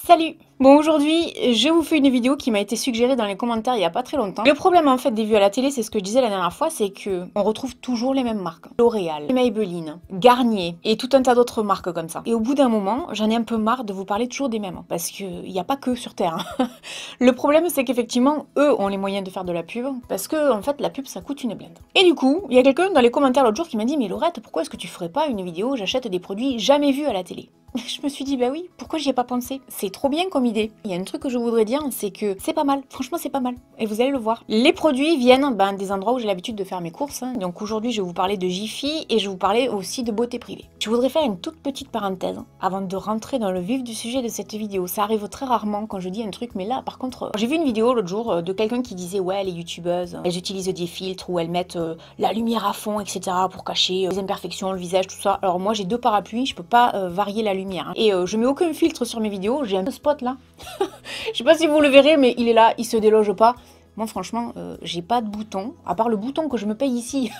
Salut! Bon, aujourd'hui, je vous fais une vidéo qui m'a été suggérée dans les commentaires il y a pas très longtemps. Le problème en fait des vues à la télé, c'est ce que je disais la dernière fois, c'est que on retrouve toujours les mêmes marques. L'Oréal, Maybelline, Garnier et tout un tas d'autres marques comme ça. Et au bout d'un moment, j'en ai un peu marre de vous parler toujours des mêmes. Parce qu'il n'y a pas que sur Terre. Le problème, c'est qu'effectivement, eux ont les moyens de faire de la pub. Parce que, en fait, la pub, ça coûte une blinde. Et du coup, il y a quelqu'un dans les commentaires l'autre jour qui m'a dit « Mais Laurette, pourquoi est-ce que tu ferais pas une vidéo où j'achète des produits jamais vus à la télé ?» Je me suis dit, bah oui, pourquoi j'y ai pas pensé? C'est trop bien comme idée. Il y a un truc que je voudrais dire, c'est que c'est pas mal. Franchement, c'est pas mal. Et vous allez le voir. Les produits viennent des endroits où j'ai l'habitude de faire mes courses. Donc aujourd'hui, je vais vous parler de Jiffy et je vais vous parler aussi de beauté privée. Je voudrais faire une toute petite parenthèse avant de rentrer dans le vif du sujet de cette vidéo. Ça arrive très rarement quand je dis un truc, mais là, par contre, j'ai vu une vidéo l'autre jour de quelqu'un qui disait, ouais, les youtubeuses, elles utilisent des filtres où elles mettent la lumière à fond, etc. pour cacher les imperfections, le visage, tout ça. Alors moi, j'ai deux parapluies, je peux pas varier la lumière. Et je mets aucun filtre sur mes vidéos, j'ai un spot là. Je sais pas si vous le verrez, mais il est là, il se déloge pas. Moi franchement, j'ai pas de bouton, à part le bouton que je me paye ici,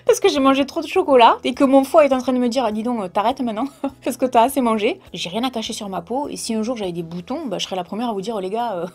parce que j'ai mangé trop de chocolat, et que mon foie est en train de me dire, ah, dis donc, t'arrêtes maintenant, parce que t'as assez mangé. J'ai rien à cacher sur ma peau, et si un jour j'avais des boutons, bah, je serais la première à vous dire, oh les gars,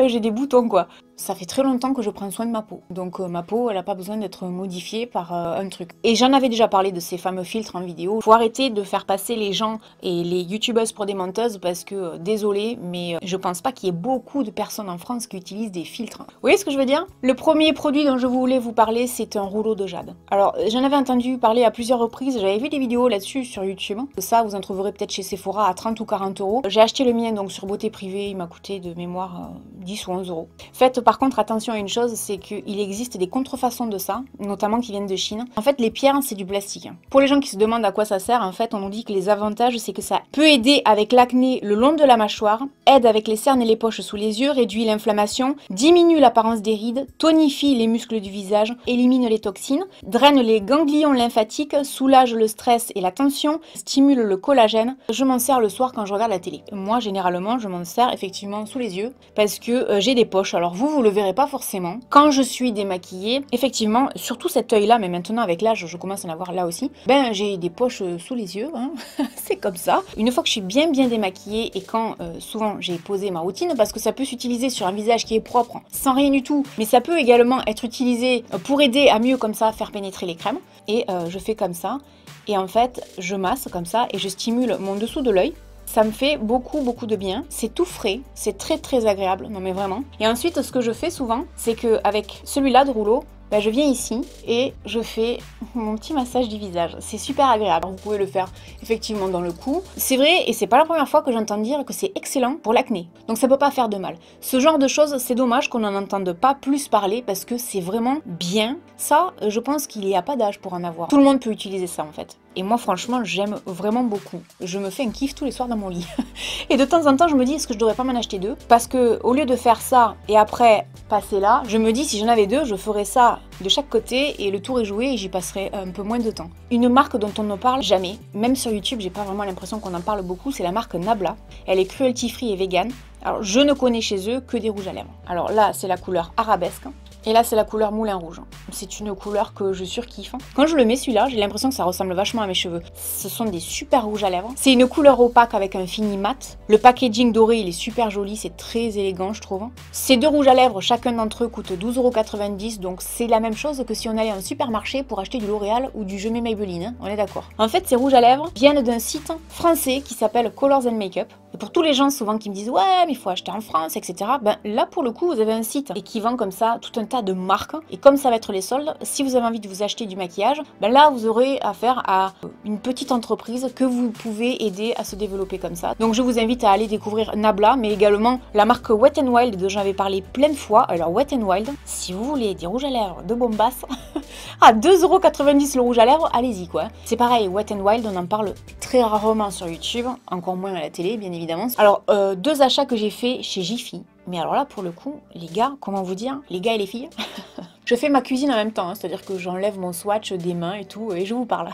j'ai des boutons quoi. Ça fait très longtemps que je prends soin de ma peau, donc ma peau, elle a pas besoin d'être modifiée par un truc. Et j'en avais déjà parlé de ces fameux filtres en vidéo. Faut arrêter de faire passer les gens et les youtubeuses pour des menteuses, parce que, désolé, mais je pense pas qu'il y ait beaucoup de personnes en France qui utilisent des filtres. Vous voyez ce que je veux dire? Le premier produit dont je voulais vous parler, c'est un rouleau de jade. Alors, j'en avais entendu parler à plusieurs reprises, j'avais vu des vidéos là-dessus sur YouTube. Ça, vous en trouverez peut-être chez Sephora à 30 ou 40 euros. J'ai acheté le mien donc sur Beauté Privée, il m'a coûté de mémoire 10 ou 11 euros. Faites par contre attention à une chose, c'est qu'il existe des contrefaçons de ça, notamment qui viennent de Chine. En fait, les pierres, c'est du plastique. Pour les gens qui se demandent à quoi ça sert, en fait, on nous dit que les avantages, c'est que ça peut aider avec l'acné le long de la mâchoire, aide avec les cernes et les poches sous les yeux, réduit l'inflammation, diminue l'apparence des rides, tonifie les muscles du visage, élimine les toxines, draine les ganglions lymphatiques, soulage le stress et la tension, stimule le collagène. Je m'en sers le soir quand je regarde la télé. Moi, généralement, je m'en sers effectivement sous les yeux parce que j'ai des poches. Alors vous le verrez pas forcément. Quand je suis démaquillée, effectivement, surtout cet œil-là, mais maintenant avec l'âge, je commence à en avoir là aussi, j'ai des poches sous les yeux, hein. C'est comme ça. Une fois que je suis bien démaquillée et quand souvent j'ai posé ma routine, parce que ça peut s'utiliser sur un visage qui est propre, sans rien du tout, mais ça peut également être utilisé pour aider à mieux comme ça faire pénétrer les crèmes. Et je fais comme ça, et en fait je masse comme ça et je stimule mon dessous de l'œil. Ça me fait beaucoup de bien, c'est tout frais, c'est très agréable, non mais vraiment. Et ensuite ce que je fais souvent, c'est qu'avec celui-là de rouleau, je viens ici et je fais mon petit massage du visage. C'est super agréable. Vous pouvez le faire effectivement dans le cou. C'est vrai, et c'est pas la première fois que j'entends dire que c'est excellent pour l'acné. Donc ça peut pas faire de mal. Ce genre de choses, c'est dommage qu'on n'en entende pas plus parler parce que c'est vraiment bien. Ça, je pense qu'il n'y a pas d'âge pour en avoir. Tout le monde peut utiliser ça en fait. Et moi franchement, j'aime vraiment beaucoup. Je me fais un kiff tous les soirs dans mon lit. Et de temps en temps, je me dis, est-ce que je devrais pas m'en acheter deux? Parce que au lieu de faire ça et après passer là, je me dis, si j'en avais deux, je ferais ça de chaque côté et le tour est joué et j'y passerai un peu moins de temps. Une marque dont on ne parle jamais, même sur YouTube, j'ai pas vraiment l'impression qu'on en parle beaucoup, c'est la marque Nabla. Elle est cruelty free et vegan. Alors je ne connais chez eux que des rouges à lèvres. Alors là, c'est la couleur arabesque. Et là, c'est la couleur moulin rouge. C'est une couleur que je surkiffe. Quand je le mets celui-là, j'ai l'impression que ça ressemble vachement à mes cheveux. Ce sont des super rouges à lèvres. C'est une couleur opaque avec un fini mat. Le packaging doré, il est super joli, c'est très élégant, je trouve. Ces deux rouges à lèvres, chacun d'entre eux coûte 12,90 €. Donc c'est la même chose que si on allait en supermarché pour acheter du L'Oréal ou du Je mets Maybelline, hein, on est d'accord. En fait, ces rouges à lèvres viennent d'un site français qui s'appelle Colors and Makeup. Et pour tous les gens souvent qui me disent ouais mais il faut acheter en France, etc. Là pour le coup vous avez un site et qui vend comme ça tout un tas de marques. Et comme ça va être les soldes, si vous avez envie de vous acheter du maquillage, là vous aurez affaire à une petite entreprise que vous pouvez aider à se développer comme ça. Donc je vous invite à aller découvrir Nabla, mais également la marque Wet n Wild dont j'avais parlé plein de fois. Alors Wet n Wild, si vous voulez des rouges à lèvres de bombasse, à 2,90 € le rouge à lèvres, allez-y quoi. C'est pareil, Wet n Wild, on en parle très rarement sur YouTube, encore moins à la télé bien évidemment. Alors, deux achats que j'ai fait chez Jiffy. Mais alors là, pour le coup, les gars, comment vous dire, les gars et les filles, je fais ma cuisine en même temps, hein, c'est-à-dire que j'enlève mon swatch des mains et tout, et je vous parle.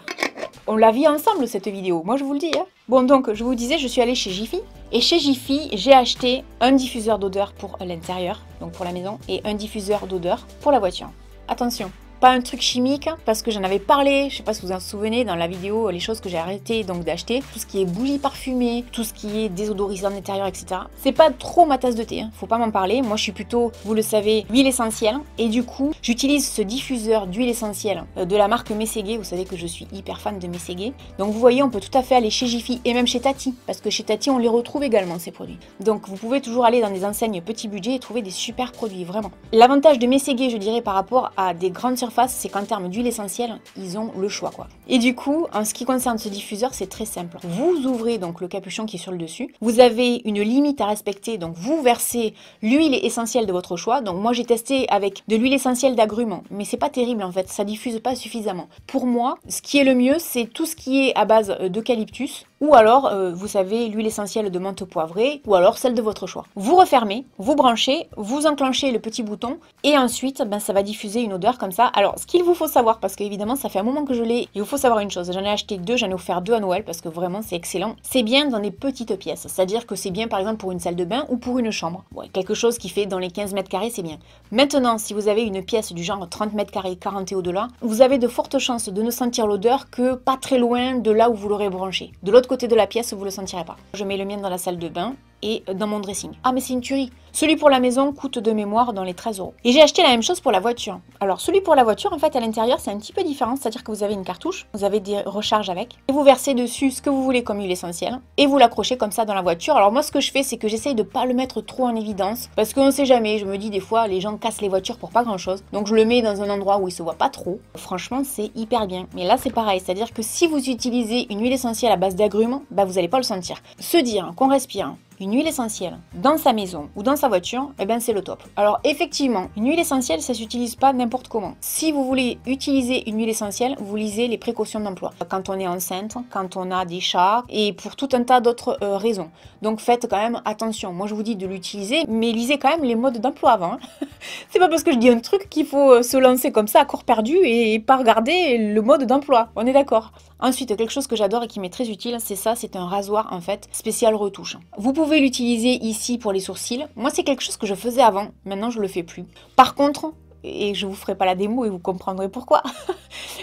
On la vit ensemble cette vidéo, moi je vous le dis. Hein. Bon donc, je vous disais, je suis allée chez Jiffy, et chez Jiffy, j'ai acheté un diffuseur d'odeur pour l'intérieur, donc pour la maison, et un diffuseur d'odeur pour la voiture. Attention, pas un truc chimique, parce que j'en avais parlé, je sais pas si vous en souvenez, dans la vidéo, les choses que j'ai arrêté donc d'acheter, tout ce qui est bougies parfumées, tout ce qui est désodorisant d'intérieur, etc. C'est pas trop ma tasse de thé, hein. Faut pas m'en parler. Moi, je suis plutôt, vous le savez, huile essentielle, et du coup, j'utilise ce diffuseur d'huile essentielle de la marque Mességué. Vous savez que je suis hyper fan de Mességué. Donc vous voyez, on peut tout à fait aller chez Jiffy et même chez Tati, parce que chez Tati, on les retrouve également, ces produits. Donc vous pouvez toujours aller dans des enseignes petit budget et trouver des super produits, vraiment. L'avantage de Mességué, je dirais, par rapport à des grandes surfaces, c'est qu'en termes d'huile essentielle, ils ont le choix, quoi. Et du coup, en ce qui concerne ce diffuseur, c'est très simple. Vous ouvrez donc le capuchon qui est sur le dessus. Vous avez une limite à respecter, donc vous versez l'huile essentielle de votre choix. Donc moi, j'ai testé avec de l'huile essentielle d'agrumes, mais c'est pas terrible en fait, ça diffuse pas suffisamment. Pour moi, ce qui est le mieux, c'est tout ce qui est à base d'eucalyptus, ou alors, vous savez, l'huile essentielle de menthe poivrée, ou alors celle de votre choix. Vous refermez, vous branchez, vous enclenchez le petit bouton, et ensuite, ben, ça va diffuser une odeur comme ça. Alors, ce qu'il vous faut savoir, parce qu'évidemment, ça fait un moment que je l'ai, il vous faut savoir une chose, j'en ai acheté 2, j'en ai offert 2 à Noël, parce que vraiment, c'est excellent. C'est bien dans des petites pièces, c'est-à-dire que c'est bien, par exemple, pour une salle de bain, ou pour une chambre. Ouais, quelque chose qui fait dans les 15 mètres carrés, c'est bien. Maintenant, si vous avez une pièce du genre 30 mètres carrés, 40 et au-delà, vous avez de fortes chances de ne sentir l'odeur que pas très loin de là où vous l'aurez branché. De l'autre côté de la pièce, vous le sentirez pas. Je mets le mien dans la salle de bain et dans mon dressing. Ah mais c'est une tuerie. Celui pour la maison coûte de mémoire dans les 13 €. Et j'ai acheté la même chose pour la voiture. Alors celui pour la voiture, en fait à l'intérieur c'est un petit peu différent, c'est-à-dire que vous avez une cartouche, vous avez des recharges avec, et vous versez dessus ce que vous voulez comme huile essentielle, et vous l'accrochez comme ça dans la voiture. Alors moi ce que je fais, c'est que j'essaye de pas le mettre trop en évidence, parce qu'on sait jamais, je me dis des fois les gens cassent les voitures pour pas grand chose, donc je le mets dans un endroit où il se voit pas trop. Franchement c'est hyper bien. Mais là c'est pareil, c'est-à-dire que si vous utilisez une huile essentielle à base d'agrumes, bah vous allez pas le sentir. Se dire qu'on respire une huile essentielle dans sa maison ou dans sa voiture, eh ben c'est le top. Alors effectivement, une huile essentielle, ça s'utilise pas n'importe comment. Si vous voulez utiliser une huile essentielle, vous lisez les précautions d'emploi. Quand on est enceinte, quand on a des chats et pour tout un tas d'autres raisons. Donc faites quand même attention. Moi je vous dis de l'utiliser, mais lisez quand même les modes d'emploi avant. Hein. C'est pas parce que je dis un truc qu'il faut se lancer comme ça à corps perdu et pas regarder le mode d'emploi. On est d'accord. Ensuite, quelque chose que j'adore et qui m'est très utile, c'est ça, c'est un rasoir en fait spécial retouche. Vous pouvez l'utiliser ici pour les sourcils. Moi, c'est quelque chose que je faisais avant, maintenant je le fais plus. Par contre, et je vous ferai pas la démo et vous comprendrez pourquoi,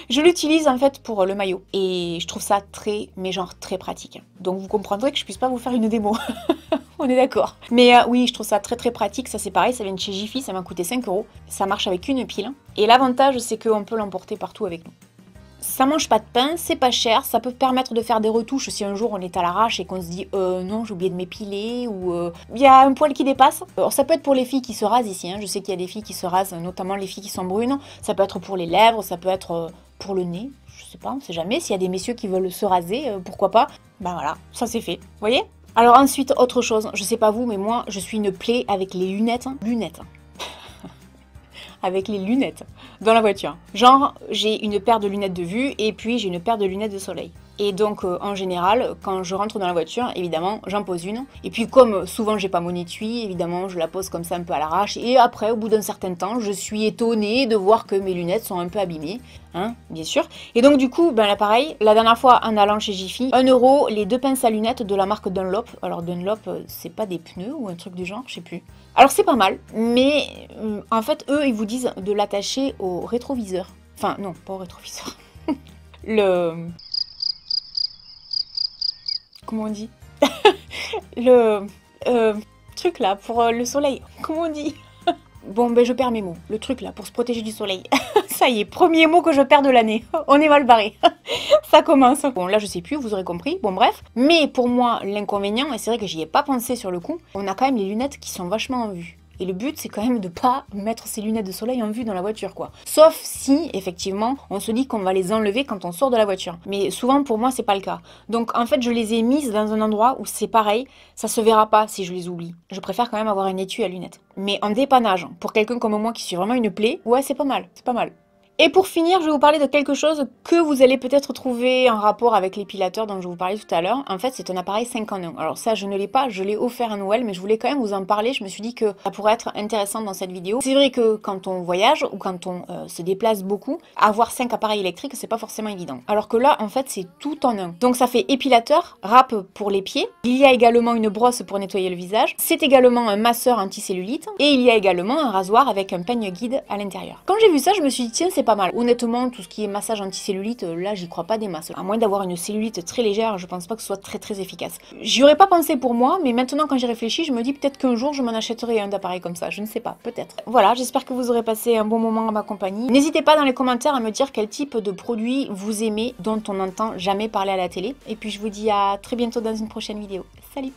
je l'utilise en fait pour le maillot. Et je trouve ça très, mais genre très pratique. Donc vous comprendrez que je puisse pas vous faire une démo. On est d'accord. Mais oui, je trouve ça très pratique. Ça c'est pareil, ça vient de chez Jiffy, ça m'a coûté 5 €. Ça marche avec une pile. Et l'avantage, c'est qu'on peut l'emporter partout avec nous. Ça mange pas de pain, c'est pas cher, ça peut permettre de faire des retouches si un jour on est à l'arrache et qu'on se dit non j'ai oublié de m'épiler ou il y a un poil qui dépasse. Alors ça peut être pour les filles qui se rasent ici, hein. Je sais qu'il y a des filles qui se rasent, notamment les filles qui sont brunes, ça peut être pour les lèvres, ça peut être pour le nez, je sais pas, on sait jamais, s'il y a des messieurs qui veulent se raser, pourquoi pas, ben voilà, ça c'est fait, vous voyez. Alors ensuite, autre chose, je sais pas vous, mais moi je suis une plaie avec les lunettes, avec les lunettes dans la voiture. Genre, j'ai une paire de lunettes de vue et puis j'ai une paire de lunettes de soleil. Et donc, en général, quand je rentre dans la voiture, évidemment, j'en pose une. Et puis, comme souvent, j'ai pas mon étui, évidemment, je la pose comme ça un peu à l'arrache. Et après, au bout d'un certain temps, je suis étonnée de voir que mes lunettes sont un peu abîmées. Hein, bien sûr. Et donc, du coup, ben là, pareil, la dernière fois, en allant chez Jiffy, 1 €, les 2 pinces à lunettes de la marque Dunlop. Alors, Dunlop, c'est pas des pneus ou un truc du genre, je sais plus. Alors, c'est pas mal, mais en fait, eux, ils vous disent de l'attacher au rétroviseur. Enfin, non, pas au rétroviseur. Comment on dit? Le truc là pour le soleil. Comment on dit? Bon, ben je perds mes mots. Le truc là pour se protéger du soleil. Ça y est, premier mot que je perds de l'année. On est mal barré. Ça commence. Bon, là je sais plus, vous aurez compris. Bon, bref. Mais pour moi, l'inconvénient, et c'est vrai que j'y ai pas pensé sur le coup, on a quand même les lunettes qui sont vachement en vue. Et le but, c'est quand même de pas mettre ses lunettes de soleil en vue dans la voiture, quoi. Sauf si, effectivement, on se dit qu'on va les enlever quand on sort de la voiture. Mais souvent, pour moi, c'est pas le cas. Donc, en fait, je les ai mises dans un endroit où c'est pareil, ça se verra pas si je les oublie. Je préfère quand même avoir un étui à lunettes. Mais en dépannage, pour quelqu'un comme moi qui suis vraiment une plaie, ouais, c'est pas mal, c'est pas mal. Et pour finir, je vais vous parler de quelque chose que vous allez peut-être trouver en rapport avec l'épilateur dont je vous parlais tout à l'heure. En fait, c'est un appareil 5 en 1. Alors ça, je ne l'ai pas, je l'ai offert à Noël, mais je voulais quand même vous en parler. Je me suis dit que ça pourrait être intéressant dans cette vidéo. C'est vrai que quand on voyage ou quand on se déplace beaucoup, avoir 5 appareils électriques, c'est pas forcément évident. Alors que là, en fait, c'est tout en un. Donc ça fait épilateur, râpe pour les pieds. Il y a également une brosse pour nettoyer le visage. C'est également un masseur anticellulite. Et il y a également un rasoir avec un peigne guide à l'intérieur. Quand j'ai vu ça, je me suis dit, tiens, c'est pas mal. Honnêtement, tout ce qui est massage anti-cellulite, là j'y crois pas des masses. À moins d'avoir une cellulite très légère, je pense pas que ce soit très efficace. J'y aurais pas pensé pour moi, mais maintenant quand j'y réfléchis, je me dis peut-être qu'un jour je m'en achèterai un d'appareil comme ça, je ne sais pas, peut-être. Voilà, j'espère que vous aurez passé un bon moment à ma compagnie. N'hésitez pas dans les commentaires à me dire quel type de produit vous aimez, dont on n'entend jamais parler à la télé. Et puis je vous dis à très bientôt dans une prochaine vidéo. Salut!